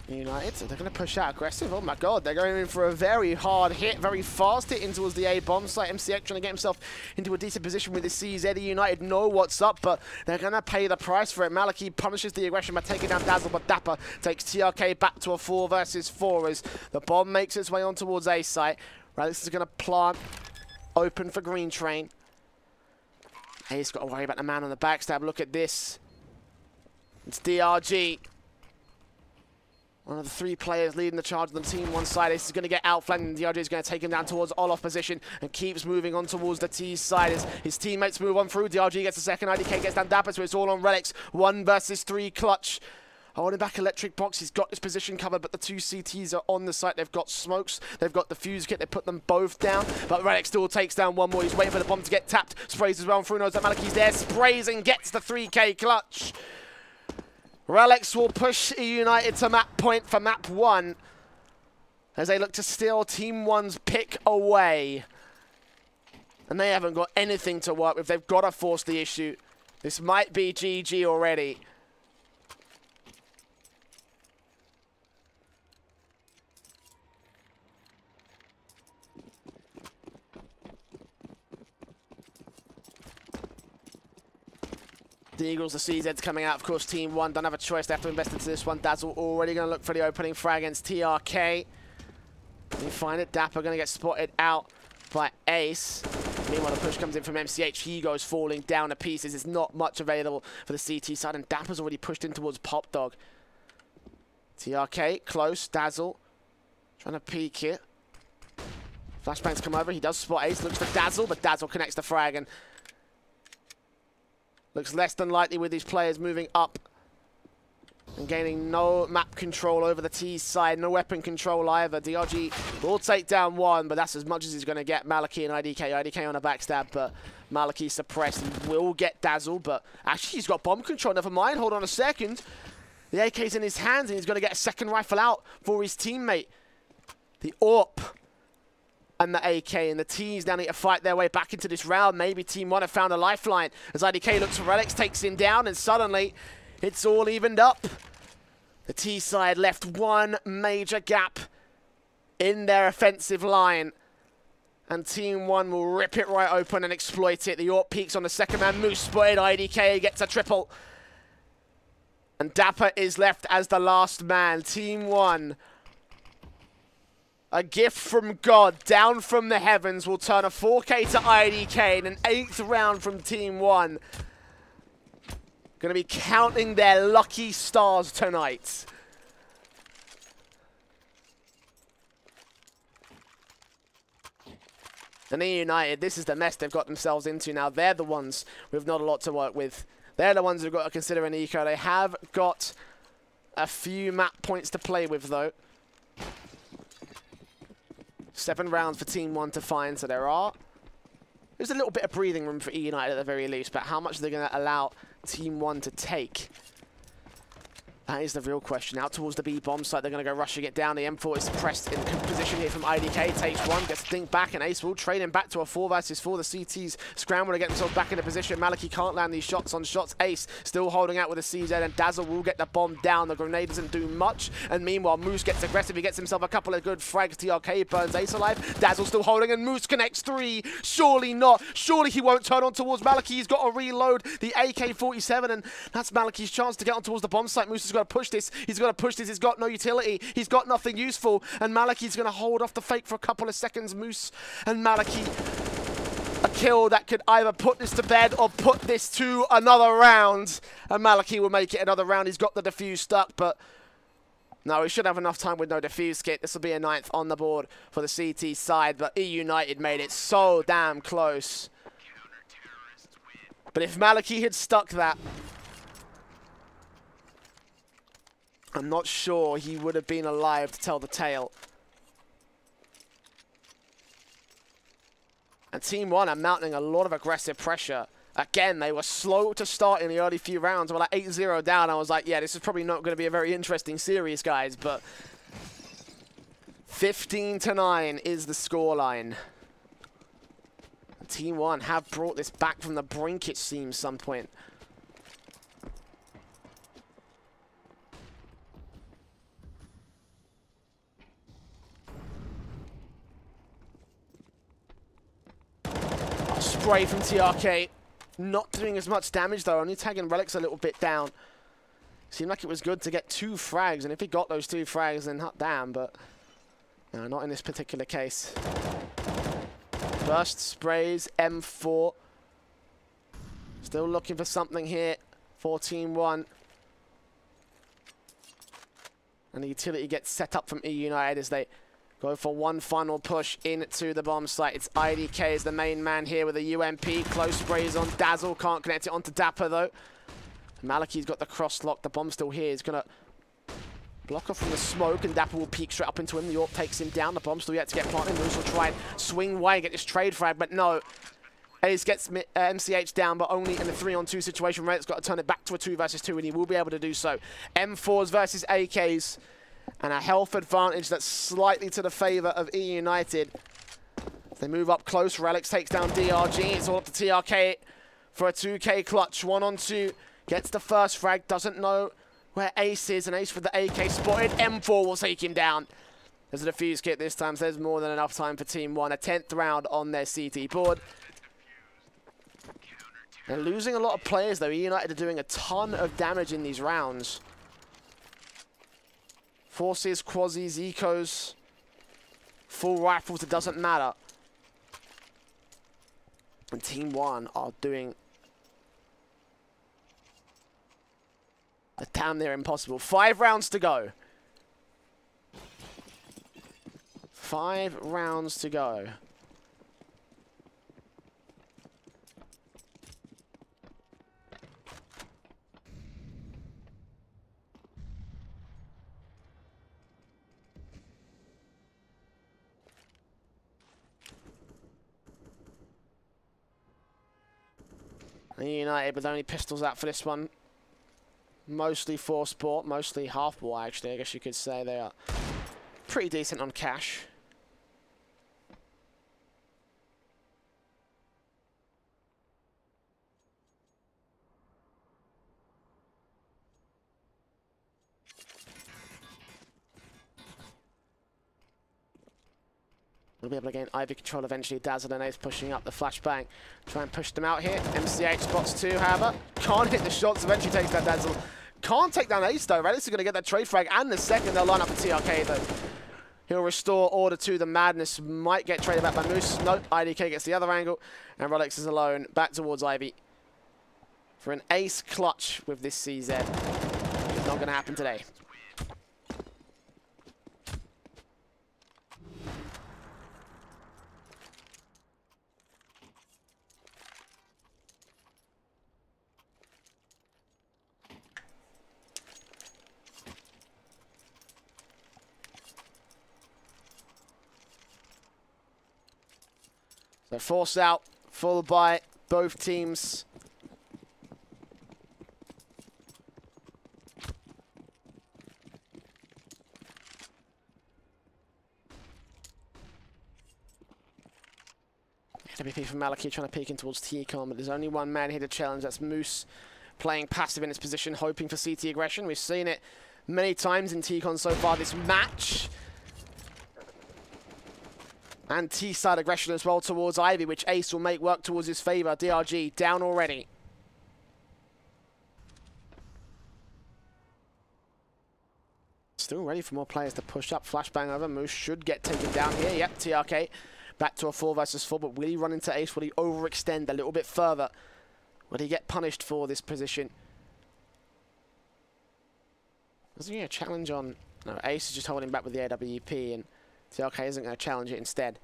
Speaker 2: United, so they're going to push out aggressive. Oh my god, they're going in for a very hard hit, very fast hit in towards the A bomb site. MCX trying to get himself into a decent position with the CZ. United know what's up, but they're going to pay the price for it. Maliki punishes the aggression by taking down Dazzle, but Dapper takes TRK back to a 4 versus 4 as the bomb makes its way on towards A site. Radix is going to plant open for Green Train. A's got to worry about the man on the backstab. Look at this. It's DRG. One of the 3 players leading the charge on the TeamOne side. This is going to get outflanked, and DRG is going to take him down towards Olof position and keeps moving on towards the T side as his teammates move on through. DRG gets the second, IDK gets down Dapper, so it's all on Relics. 1 versus 3 clutch. Holding back Electric Box, he's got his position covered, but the 2 CTs are on the site. They've got smokes, they've got the fuse kit, they put them both down, but Relic still takes down one more. He's waiting for the bomb to get tapped. Sprays as well through, knows that Maliki's there, sprays and gets the 3K clutch. Relics will push eUnited to map point for map 1 as they look to steal TeamOne's pick away. And they haven't got anything to work with. They've got to force the issue. This might be GG already. The Eagles, the CZ's coming out. Of course, TeamOne don't have a choice. They have to invest into this one. Dazzle already going to look for the opening frag against TRK. You find it. Dapper going to get spotted out by Ace. Meanwhile, the push comes in from MCH. He goes falling down to pieces. There's not much available for the CT side, and Dapper's already pushed in towards Pop Dog. TRK, close. Dazzle trying to peek it. Flashbangs come over. He does spot Ace. Looks for Dazzle, but Dazzle connects the frag, and looks less than likely with these players moving up and gaining no map control over the T side, no weapon control either. DRG will take down 1, but that's as much as he's going to get. Maliki and IDK. IDK on a backstab, but Maliki suppressed. He will get Dazzle, but actually he's got bomb control. Never mind, hold on a second. The AK's in his hands, and he's going to get a second rifle out for his teammate. The AWP and the AK, and the T's now need to fight their way back into this round. Maybe TeamOne have found a lifeline as IDK looks for Relics, takes him down, and suddenly it's all evened up. The T side left one major gap in their offensive line, and TeamOne will rip it right open and exploit it. The AWP peaks on the second man. Moose spotted. IDK gets a triple, and Dapper is left as the last man. TeamOne, a gift from God, down from the heavens, will turn a 4K to IDK in an 8th round from TeamOne. Going to be counting their lucky stars tonight. And eUnited, this is the mess they've got themselves into now. They're the ones with not a lot to work with. They're the ones who've got to consider an eco. They have got a few map points to play with, though. 7 rounds for TeamOne to find, so there's a little bit of breathing room for eUnited at the very least, but how much are they going to allow TeamOne to take? That is the real question. Out towards the B bomb site, they're going to go rushing it down. The M4 is pressed in position here from IDK. Takes one, gets a dink back, and Ace will trade him back to a 4 versus 4. The CTs scramble to get themselves back into position. Maliki can't land these shots on shots. Ace still holding out with a CZ, and Dazzle will get the bomb down. The grenade doesn't do much, and meanwhile, Moose gets aggressive. He gets himself a couple of good frags. TRK burns Ace alive. Dazzle still holding, and Moose connects 3. Surely not. Surely he won't turn on towards Maliki. He's got to reload the AK-47, and that's Maliki's chance to get on towards the bomb site. Moose has got to push this. He's got to push this. He's got no utility. He's got nothing useful. And Maliki's going to hold off the fake for a couple of seconds. Moose and Maliki. A kill that could either put this to bed or put this to another round. And Maliki will make it another round. He's got the defuse stuck, but no, he should have enough time with no defuse kit. This will be a 9th on the board for the CT side, but eUnited made it so damn close. But if Maliki had stuck that, I'm not sure he would have been alive to tell the tale. And TeamOne are mounting a lot of aggressive pressure. Again, they were slow to start in the early few rounds. We're like 8-0 down. I was like, yeah, this is probably not going to be a very interesting series, guys. But 15-9 is the scoreline. TeamOne have brought this back from the brink, it seems, some point. Spray from TRK. Not doing as much damage, though. Only tagging Relics a little bit down. Seemed like it was good to get 2 frags, and if he got those 2 frags, then hot damn, but no, not in this particular case. Burst sprays, M4. Still looking for something here for TeamOne. And the utility gets set up from eUnited as they go for one final push into the bomb site. It's IDK as the main man here with a UMP. Close sprays on Dazzle. Can't connect it onto Dapper, though. Maliki's got the cross lock. The bomb's still here. He's going to block off from the smoke, and Dapper will peek straight up into him. The AWP takes him down. The bomb's still yet to get planted. Moose will try and swing away and get this trade frag, but no. Ace gets MCH down, but only in the 3-on-2 situation. Red's got to turn it back to a 2 versus 2, and he will be able to do so. M4s versus AKs. And a health advantage that's slightly to the favor of eUnited. They move up close. Relics takes down DRG. It's all up to TRK for a 2K clutch. 1-on-2. Gets the first frag. Doesn't know where Ace is. And Ace with the AK spotted. M4 will take him down. There's a defuse kit this time, so there's more than enough time for TeamOne. A 10th round on their CT board. They're losing a lot of players, though. eUnited are doing a ton of damage in these rounds. Forces, Quasis, Ecos, full rifles, it doesn't matter. And TeamOne are doing a damn near impossible. 5 rounds to go. 5 rounds to go. eUnited with only pistols out for this one. Mostly for sport, mostly half ball actually, I guess you could say. They are pretty decent on cash. We'll be able to gain Ivy control eventually. Dazzle and Ace pushing up the flashbang. Try and push them out here. MCH spots 2, however. Can't hit the shots. Eventually takes down Dazzle. Can't take down Ace, though. Relics are going to get that trade frag. And the second, they'll line up for TRK, though. He'll restore order to the Madness. Might get traded back by Moose. Nope. IDK gets the other angle. And Relics is alone. Back towards Ivy. For an Ace clutch with this CZ. Not going to happen today. So force out, full by both teams. WP from Maliki trying to peek in towards TCON, but there's only one man here to challenge. That's Moose playing passive in his position, hoping for CT aggression. We've seen it many times in TCON so far this match. And T-side aggression as well towards Ivy, which Ace will make work towards his favour. DRG down already. Still ready for more players to push up. Flashbang over. Moose should get taken down here. Yep, TRK back to a 4 versus 4, but will he run into Ace? Will he overextend a little bit further? Will he get punished for this position? Wasn't he a challenge on... No, Ace is just holding back with the AWP, and TRK isn't going to challenge it instead.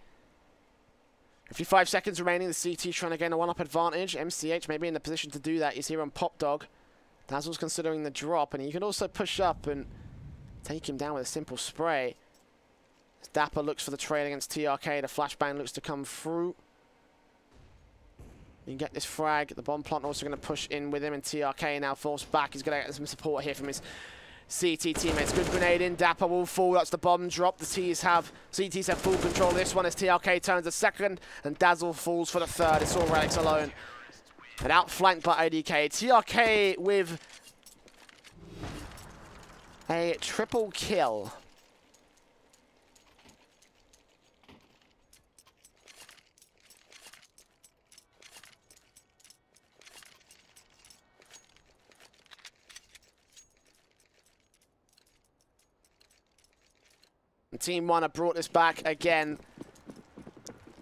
Speaker 2: 55 seconds remaining. The CT trying to gain a 1-up advantage. MCH may be in the position to do that. He's here on Pop Dog. Dazzle's considering the drop, and he can also push up and take him down with a simple spray. As Dapper looks for the trade against TRK. The flashbang looks to come through. You can get this frag. The bomb plant also going to push in with him, and TRK now forced back. He's going to get some support here from his CT teammates. Good grenade in. Dapper will fall. That's the bomb drop. The CTs have full control of this one as TRK turns the second, and Dazzle falls for the third. It's all Relics alone. And outflanked by IDK. TRK with a triple kill. And TeamOne have brought this back again.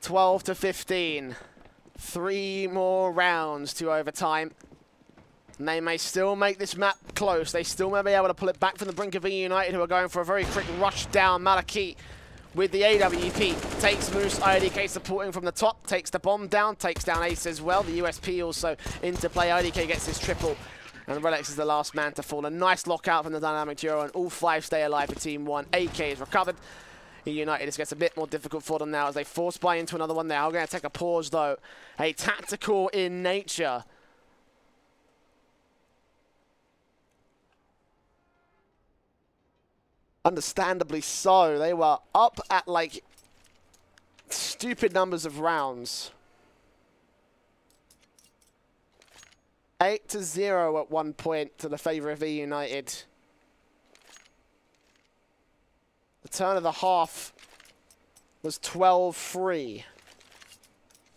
Speaker 2: 12 to 15. 3 more rounds to overtime. And they may still make this map close. They still may be able to pull it back from the brink of eUnited, who are going for a very quick rush down. Maliki with the AWP. Takes Moose, IDK supporting from the top. Takes the bomb down. Takes down Ace as well. The USP also into play. IDK gets his triple. And Relics is the last man to fall. A nice lockout from the dynamic duo, and all 5 stay alive for TeamOne. AK is recovered. eUnited, this gets a bit more difficult for them now as they force buy into another one. They are going to take a pause, though. A tactical in nature. Understandably so. They were up at, like, stupid numbers of rounds. 8-0 at one point to the favour of eUnited. The turn of the half was 12-3.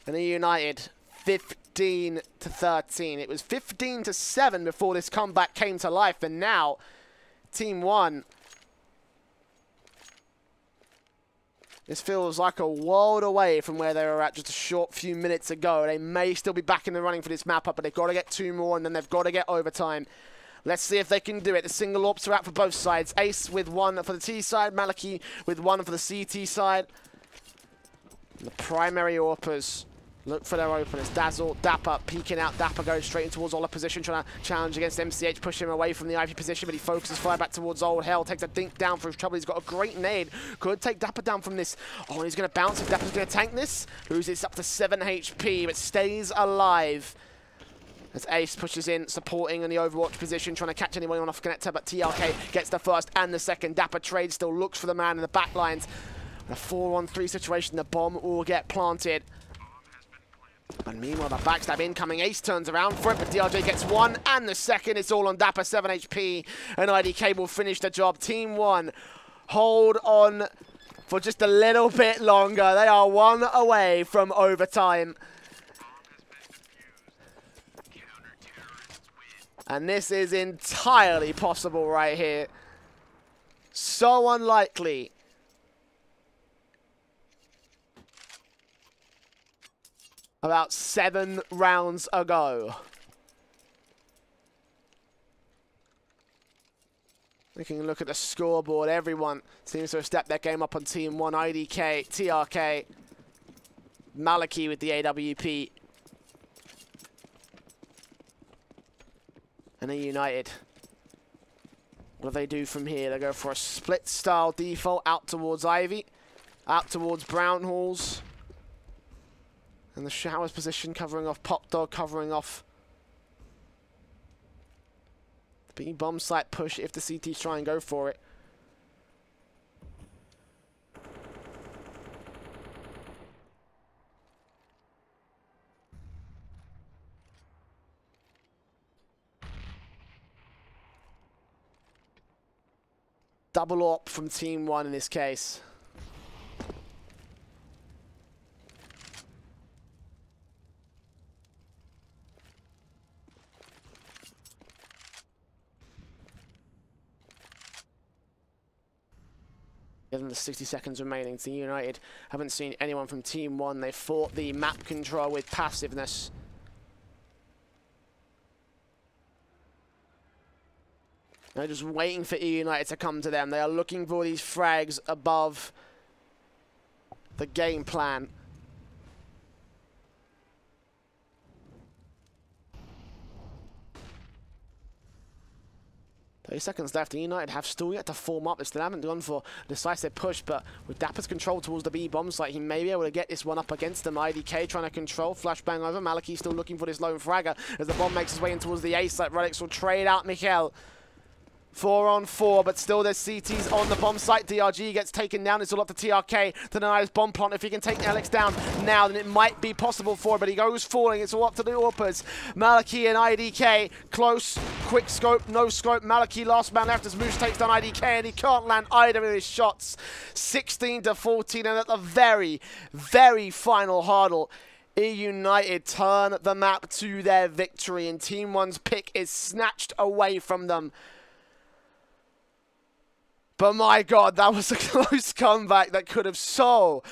Speaker 2: And eUnited 15-13. It was 15-7 before this comeback came to life, and now TeamOne. This feels like a world away from where they were at just a short few minutes ago. They may still be back in the running for this map up, but they've got to get 2 more, and then they've got to get overtime. Let's see if they can do it. The single AWPs are out for both sides. Ace with 1 for the T side, Maliki with 1 for the CT side. And the primary AWPers look for their openers. Dazzle, Dapper peeking out. Dapper goes straight in towards Ola position, trying to challenge against MCH, push him away from the IP position, but he focuses fire back towards Old Hell, takes a dink down for his trouble. He's got a great nade. Could take Dapper down from this. Oh, and he's going to bounce. If Dapper's going to tank this, loses up to 7 HP, but stays alive. As Ace pushes in, supporting in the Overwatch position, trying to catch anyone on off connector, but TRK gets the first and the second. Dapper trade still looks for the man in the back lines. In a 4-on-3 situation, the bomb will get planted. And meanwhile, the backstab incoming. Ace turns around for it, but DRJ gets 1 and the second. It's all on Dapper, 7 HP, and IDK will finish the job. TeamOne hold on for just a little bit longer. They are 1 away from overtime. And this is entirely possible right here. So unlikely. About 7 rounds ago. We can look at the scoreboard. Everyone seems to have stepped their game up on TeamOne. IDK, TRK, Maliki with the AWP. And eUnited. What do they do from here? They go for a split-style default out towards Ivy, out towards Brown Halls. And the Showers position covering off Pop Dog, covering off the B bomb site push if the CTs try and go for it. double AWP from TeamOne in this case. Given the 60 seconds remaining, eUnited haven't seen anyone from TeamOne. They fought the map control with passiveness. They're just waiting for eUnited to come to them. They are looking for these frags above the game plan. 30 seconds left. eUnited have still yet to form up. They still haven't gone for a decisive push, but with Dapper's control towards the B bomb site, he may be able to get this one up against them. IDK trying to control. Flashbang over. Maliki still looking for this lone fragger as the bomb makes its way in towards the A site. Relics will trade out Mikel. 4 on 4, but still there's CTs on the bomb site. DRG gets taken down. It's all up to TRK to deny his bomb plant. If he can take Alex down now, then it might be possible for him, but he goes falling. It's all up to the AWPers. Maliki and IDK close. Quick scope, no scope. Maliki last man left as Moose takes down IDK, and he can't land either of his shots. 16 to 14, and at the very, very final hurdle, eUnited turn the map to their victory, and TeamOne's pick is snatched away from them. But my God, that was a close comeback that could have so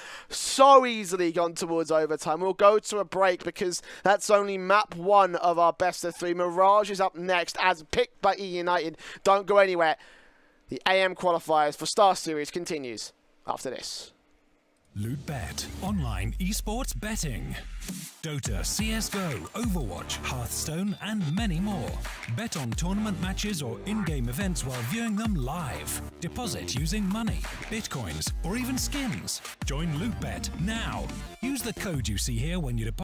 Speaker 2: easily gone towards overtime. We'll go to a break because that's only map 1 of our best of 3. Mirage is up next as picked by eUnited. Don't go anywhere. The AM qualifiers for StarSeries continues after this.
Speaker 1: LootBet, online esports betting. Dota, CSGO, Overwatch, Hearthstone, and many more. Bet on tournament matches or in-game events while viewing them live. Deposit using money, bitcoins, or even skins. Join LootBet now. Use the code you see here when you deposit.